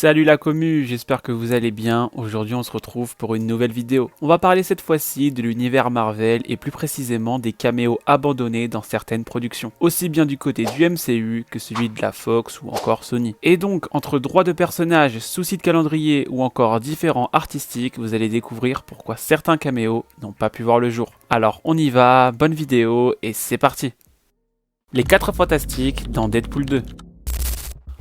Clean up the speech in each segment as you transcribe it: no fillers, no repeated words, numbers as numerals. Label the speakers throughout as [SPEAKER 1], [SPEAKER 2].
[SPEAKER 1] Salut la commu, j'espère que vous allez bien. Aujourd'hui on se retrouve pour une nouvelle vidéo. On va parler cette fois-ci de l'univers Marvel et plus précisément des caméos abandonnés dans certaines productions. Aussi bien du côté du MCU que celui de la Fox ou encore Sony. Et donc entre droits de personnages, soucis de calendrier ou encore différents artistiques, vous allez découvrir pourquoi certains caméos n'ont pas pu voir le jour. Alors on y va, bonne vidéo et c'est parti. Les 4 fantastiques dans Deadpool 2.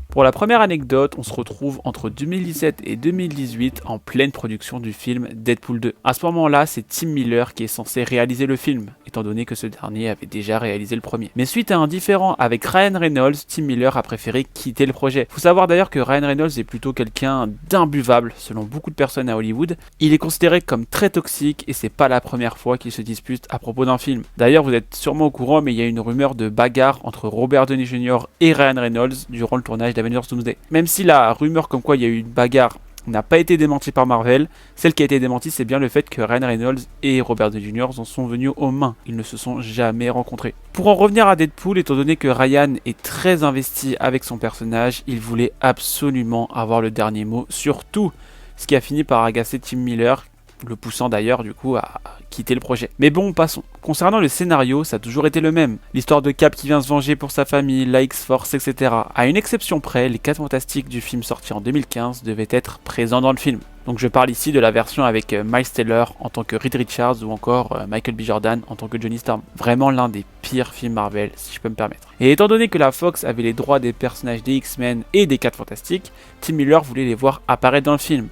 [SPEAKER 1] Pour la première anecdote, on se retrouve entre 2017 et 2018 en pleine production du film Deadpool 2. À ce moment-là, c'est Tim Miller qui est censé réaliser le film, étant donné que ce dernier avait déjà réalisé le premier. Mais suite à un différend avec Ryan Reynolds, Tim Miller a préféré quitter le projet. Faut savoir d'ailleurs que Ryan Reynolds est plutôt quelqu'un d'imbuvable, selon beaucoup de personnes à Hollywood. Il est considéré comme très toxique et c'est pas la première fois qu'il se dispute à propos d'un film. D'ailleurs, vous êtes sûrement au courant, mais il y a une rumeur de bagarre entre Robert Downey Jr. et Ryan Reynolds durant le tournage Avengers Doomsday. Même si la rumeur comme quoi il y a eu une bagarre n'a pas été démentie par Marvel, celle qui a été démentie c'est bien le fait que Ryan Reynolds et Robert Downey Jr. en sont venus aux mains. Ils ne se sont jamais rencontrés. Pour en revenir à Deadpool, étant donné que Ryan est très investi avec son personnage, il voulait absolument avoir le dernier mot sur tout, ce qui a fini par agacer Tim Miller, le poussant d'ailleurs du coup à quitter le projet. Mais bon, passons. Concernant le scénario, ça a toujours été le même. L'histoire de Cap qui vient se venger pour sa famille, la X-Force, etc. À une exception près, les 4 fantastiques du film sorti en 2015 devaient être présents dans le film. Donc je parle ici de la version avec Miles Teller en tant que Reed Richards ou encore Michael B. Jordan en tant que Johnny Storm. Vraiment l'un des pires films Marvel, si je peux me permettre. Et étant donné que la Fox avait les droits des personnages des X-Men et des 4 fantastiques, Tim Miller voulait les voir apparaître dans le film.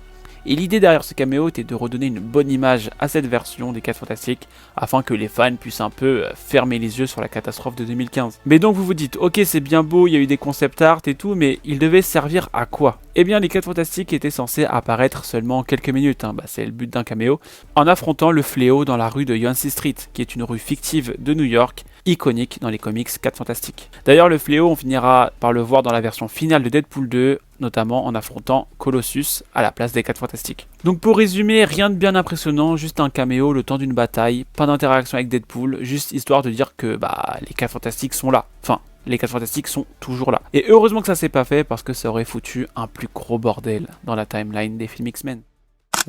[SPEAKER 1] Et l'idée derrière ce caméo était de redonner une bonne image à cette version des 4 Fantastiques afin que les fans puissent un peu fermer les yeux sur la catastrophe de 2015. Mais donc vous vous dites, ok c'est bien beau, il y a eu des concept art et tout, mais ils devaient servir à quoi? Eh bien les 4 Fantastiques étaient censés apparaître seulement quelques minutes, c'est le but d'un caméo, en affrontant le fléau dans la rue de Yancey Street, qui est une rue fictive de New York, iconique dans les comics 4 Fantastiques. D'ailleurs le fléau on finira par le voir dans la version finale de Deadpool 2, notamment en affrontant Colossus à la place des 4 Fantastiques. Donc pour résumer, rien de bien impressionnant, juste un caméo le temps d'une bataille, pas d'interaction avec Deadpool, juste histoire de dire que les 4 Fantastiques sont là. Enfin, les 4 Fantastiques sont toujours là. Et heureusement que ça s'est pas fait parce que ça aurait foutu un plus gros bordel dans la timeline des films X-Men.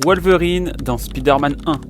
[SPEAKER 1] Wolverine dans Spider-Man 1.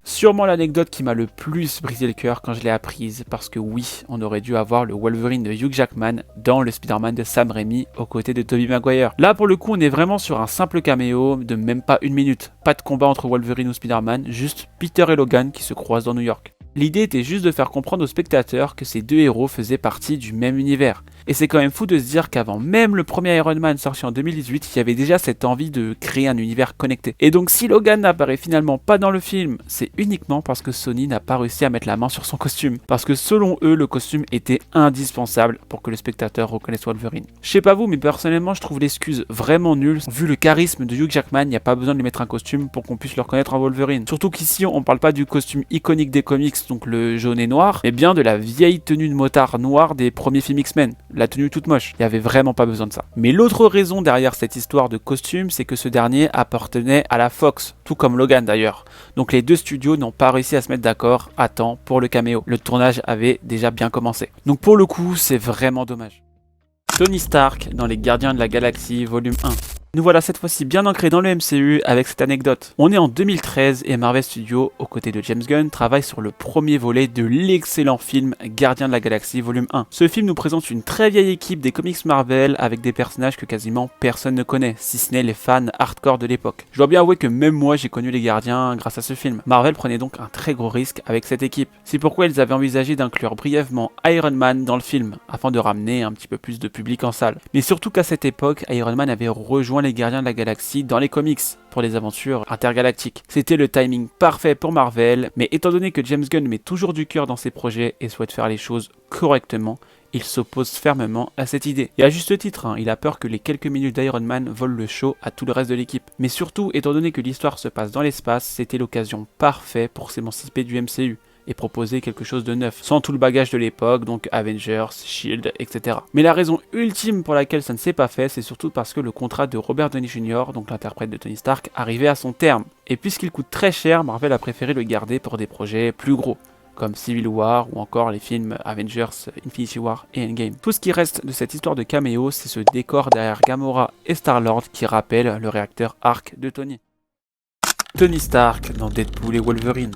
[SPEAKER 1] Sûrement l'anecdote qui m'a le plus brisé le cœur quand je l'ai apprise, parce que oui, on aurait dû avoir le Wolverine de Hugh Jackman dans le Spider-Man de Sam Raimi aux côtés de Tobey Maguire. Là pour le coup on est vraiment sur un simple caméo de même pas une minute. Pas de combat entre Wolverine ou Spider-Man, juste Peter et Logan qui se croisent dans New York. L'idée était juste de faire comprendre aux spectateurs que ces deux héros faisaient partie du même univers. Et c'est quand même fou de se dire qu'avant même le premier Iron Man sorti en 2018, il y avait déjà cette envie de créer un univers connecté. Et donc si Logan n'apparaît finalement pas dans le film, c'est uniquement parce que Sony n'a pas réussi à mettre la main sur son costume. Parce que selon eux, le costume était indispensable pour que le spectateur reconnaisse Wolverine. Je sais pas vous, mais personnellement je trouve l'excuse vraiment nulle. Vu le charisme de Hugh Jackman, il n'y a pas besoin de lui mettre un costume pour qu'on puisse le reconnaître en Wolverine. Surtout qu'ici on parle pas du costume iconique des comics, donc le jaune et noir, mais bien de la vieille tenue de motard noir des premiers films X-Men. La tenue toute moche, il n'y avait vraiment pas besoin de ça. Mais l'autre raison derrière cette histoire de costume, c'est que ce dernier appartenait à la Fox, tout comme Logan d'ailleurs. Donc les deux studios n'ont pas réussi à se mettre d'accord à temps pour le caméo. Le tournage avait déjà bien commencé. Donc pour le coup, c'est vraiment dommage. Tony Stark dans Les Gardiens de la Galaxie volume 1. Nous voilà cette fois-ci bien ancrés dans le MCU avec cette anecdote. On est en 2013 et Marvel Studios, aux côtés de James Gunn, travaille sur le premier volet de l'excellent film Gardiens de la Galaxie volume 1. Ce film nous présente une très vieille équipe des comics Marvel avec des personnages que quasiment personne ne connaît, si ce n'est les fans hardcore de l'époque. Je dois bien avouer que même moi j'ai connu les Gardiens grâce à ce film. Marvel prenait donc un très gros risque avec cette équipe. C'est pourquoi ils avaient envisagé d'inclure brièvement Iron Man dans le film, afin de ramener un petit peu plus de public en salle. Mais surtout qu'à cette époque, Iron Man avait rejoint les Gardiens de la Galaxie dans les comics pour les aventures intergalactiques. C'était le timing parfait pour Marvel, mais étant donné que James Gunn met toujours du cœur dans ses projets et souhaite faire les choses correctement, il s'oppose fermement à cette idée. Et à juste titre, il a peur que les quelques minutes d'Iron Man volent le show à tout le reste de l'équipe. Mais surtout, étant donné que l'histoire se passe dans l'espace, c'était l'occasion parfaite pour s'émanciper du MCU. Et proposer quelque chose de neuf, sans tout le bagage de l'époque, donc Avengers, Shield, etc. Mais la raison ultime pour laquelle ça ne s'est pas fait, c'est surtout parce que le contrat de Robert Downey Jr., donc l'interprète de Tony Stark, arrivait à son terme. Et puisqu'il coûte très cher, Marvel a préféré le garder pour des projets plus gros. comme Civil War ou encore les films Avengers, Infinity War et Endgame. Tout ce qui reste de cette histoire de caméo, c'est ce décor derrière Gamora et Star-Lord qui rappelle le réacteur Arc de Tony. Tony Stark dans Deadpool et Wolverine.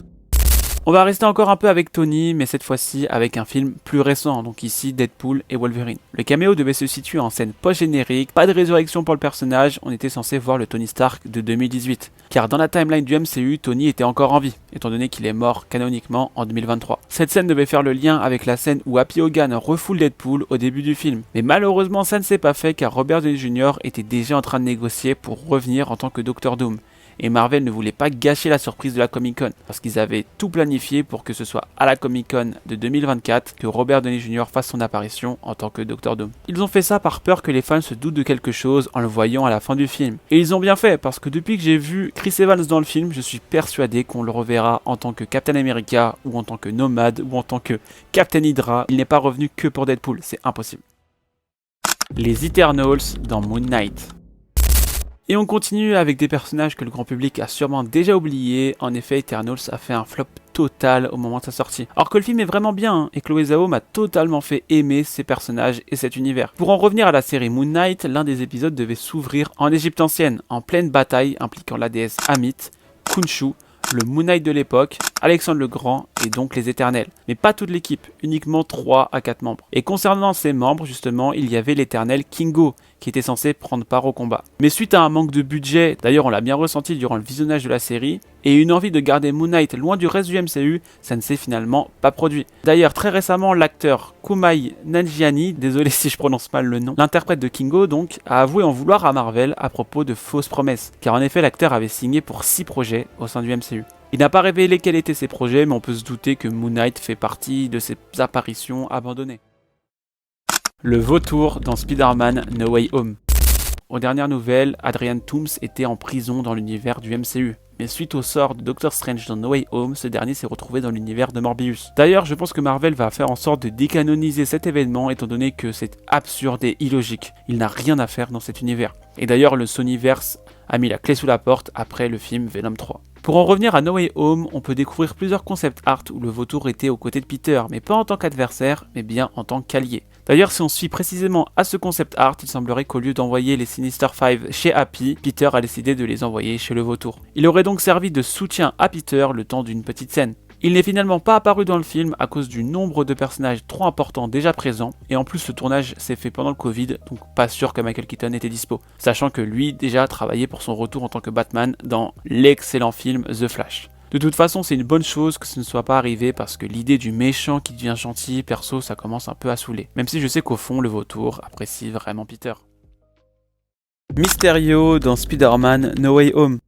[SPEAKER 1] On va rester encore un peu avec Tony, mais cette fois-ci avec un film plus récent, donc ici Deadpool et Wolverine. Le caméo devait se situer en scène post-générique, pas de résurrection pour le personnage, on était censé voir le Tony Stark de 2018. Car dans la timeline du MCU, Tony était encore en vie, étant donné qu'il est mort canoniquement en 2023. Cette scène devait faire le lien avec la scène où Happy Hogan refoule Deadpool au début du film. Mais malheureusement ça ne s'est pas fait car Robert Downey Jr. était déjà en train de négocier pour revenir en tant que Dr. Doom. Et Marvel ne voulait pas gâcher la surprise de la Comic Con, parce qu'ils avaient tout planifié pour que ce soit à la Comic Con de 2024 que Robert Downey Jr. fasse son apparition en tant que Dr. Doom. Ils ont fait ça par peur que les fans se doutent de quelque chose en le voyant à la fin du film. Et ils ont bien fait, parce que depuis que j'ai vu Chris Evans dans le film, je suis persuadé qu'on le reverra en tant que Captain America, ou en tant que Nomad, ou en tant que Captain Hydra. Il n'est pas revenu que pour Deadpool, c'est impossible. Les Eternals dans Moon Knight. Et on continue avec des personnages que le grand public a sûrement déjà oubliés. En effet, Eternals a fait un flop total au moment de sa sortie. Alors que le film est vraiment bien, hein, et Chloé Zhao m'a totalement fait aimer ces personnages et cet univers. Pour en revenir à la série Moon Knight, l'un des épisodes devait s'ouvrir en Égypte ancienne, en pleine bataille impliquant la déesse Amit, Khonshu, le Moon Knight de l'époque, Alexandre le Grand et donc les Éternels. Mais pas toute l'équipe, uniquement 3 à 4 membres. Et concernant ces membres, justement, il y avait l'Éternel Kingo, qui était censé prendre part au combat. Mais suite à un manque de budget, d'ailleurs on l'a bien ressenti durant le visionnage de la série, et une envie de garder Moon Knight loin du reste du MCU, ça ne s'est finalement pas produit. D'ailleurs très récemment, l'acteur Kumail Nanjiani, désolé si je prononce mal le nom, l'interprète de Kingo donc, a avoué en vouloir à Marvel à propos de fausses promesses, car en effet l'acteur avait signé pour 6 projets au sein du MCU. Il n'a pas révélé quels étaient ses projets, mais on peut se douter que Moon Knight fait partie de ses apparitions abandonnées. Le vautour dans Spider-Man No Way Home. Aux dernières nouvelles, Adrian Toomes était en prison dans l'univers du MCU. Mais suite au sort de Doctor Strange dans No Way Home, ce dernier s'est retrouvé dans l'univers de Morbius. D'ailleurs, je pense que Marvel va faire en sorte de décanoniser cet événement étant donné que c'est absurde et illogique. Il n'a rien à faire dans cet univers. Et d'ailleurs, le Sonyverse a mis la clé sous la porte après le film Venom 3. Pour en revenir à No Way Home, on peut découvrir plusieurs concept art où le vautour était aux côtés de Peter, mais pas en tant qu'adversaire, mais bien en tant qu'allié. D'ailleurs, si on se fie précisément à ce concept art, il semblerait qu'au lieu d'envoyer les Sinister Five chez Happy, Peter a décidé de les envoyer chez le vautour. Il aurait donc servi de soutien à Peter le temps d'une petite scène. Il n'est finalement pas apparu dans le film à cause du nombre de personnages trop importants déjà présents, et en plus ce tournage s'est fait pendant le Covid, donc pas sûr que Michael Keaton était dispo, sachant que lui déjà travaillait pour son retour en tant que Batman dans l'excellent film The Flash. De toute façon, c'est une bonne chose que ce ne soit pas arrivé parce que l'idée du méchant qui devient gentil, perso, ça commence un peu à saouler. Même si je sais qu'au fond, le vautour apprécie vraiment Peter. Mysterio dans Spider-Man No Way Home.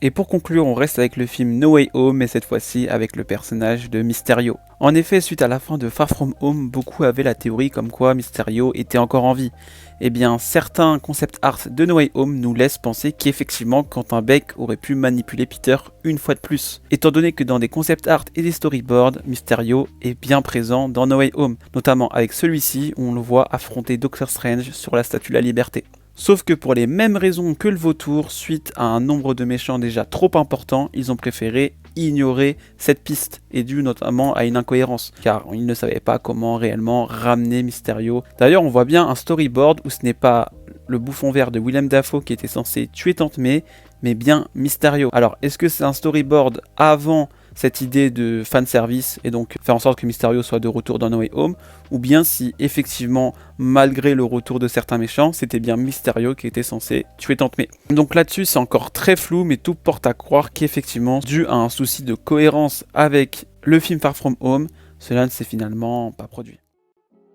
[SPEAKER 1] Et pour conclure, on reste avec le film No Way Home, mais cette fois-ci avec le personnage de Mysterio. En effet, suite à la fin de Far From Home, beaucoup avaient la théorie comme quoi Mysterio était encore en vie. Eh bien, certains concept art de No Way Home nous laissent penser qu'effectivement Quentin Beck aurait pu manipuler Peter une fois de plus. Étant donné que dans des concept art et des storyboards, Mysterio est bien présent dans No Way Home, notamment avec celui-ci où on le voit affronter Doctor Strange sur la Statue de la Liberté. Sauf que pour les mêmes raisons que le vautour, suite à un nombre de méchants déjà trop important, ils ont préféré ignorer cette piste, et dû notamment à une incohérence, car ils ne savaient pas comment réellement ramener Mysterio. D'ailleurs, on voit bien un storyboard où ce n'est pas le bouffon vert de Willem Dafoe qui était censé tuer Tante May, mais bien Mysterio. Alors, est-ce que c'est un storyboard avant cette idée de fanservice et donc faire en sorte que Mysterio soit de retour dans No Way Home, ou bien si effectivement malgré le retour de certains méchants c'était bien Mysterio qui était censé tuer Tante May. Donc là-dessus c'est encore très flou, mais tout porte à croire qu'effectivement dû à un souci de cohérence avec le film Far From Home, cela ne s'est finalement pas produit.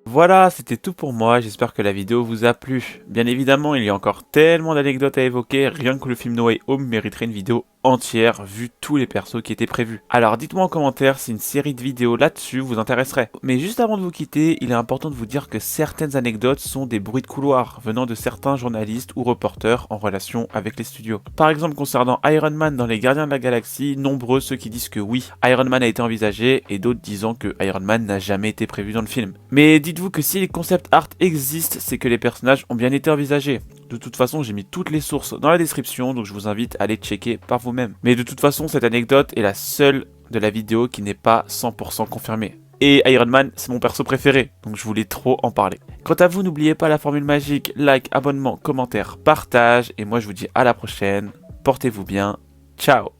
[SPEAKER 1] Voilà, c'était tout pour moi, j'espère que la vidéo vous a plu. Bien évidemment, il y a encore tellement d'anecdotes à évoquer, rien que le film No Way Home mériterait une vidéo entière, vu tous les persos qui étaient prévus. Alors dites-moi en commentaire si une série de vidéos là-dessus vous intéresserait. Mais juste avant de vous quitter, il est important de vous dire que certaines anecdotes sont des bruits de couloir, venant de certains journalistes ou reporters en relation avec les studios. Par exemple concernant Iron Man dans les Gardiens de la Galaxie, nombreux ceux qui disent que oui, Iron Man a été envisagé, et d'autres disant que Iron Man n'a jamais été prévu dans le film. Mais dites-vous que si les concept art existent, c'est que les personnages ont bien été envisagés. De toute façon, j'ai mis toutes les sources dans la description, donc je vous invite à aller checker par vous-même. Mais de toute façon, cette anecdote est la seule de la vidéo qui n'est pas 100% confirmée. Et Iron Man, c'est mon perso préféré, donc je voulais trop en parler. Quant à vous, n'oubliez pas la formule magique, like, abonnement, commentaire, partage, et moi je vous dis à la prochaine, portez-vous bien, ciao.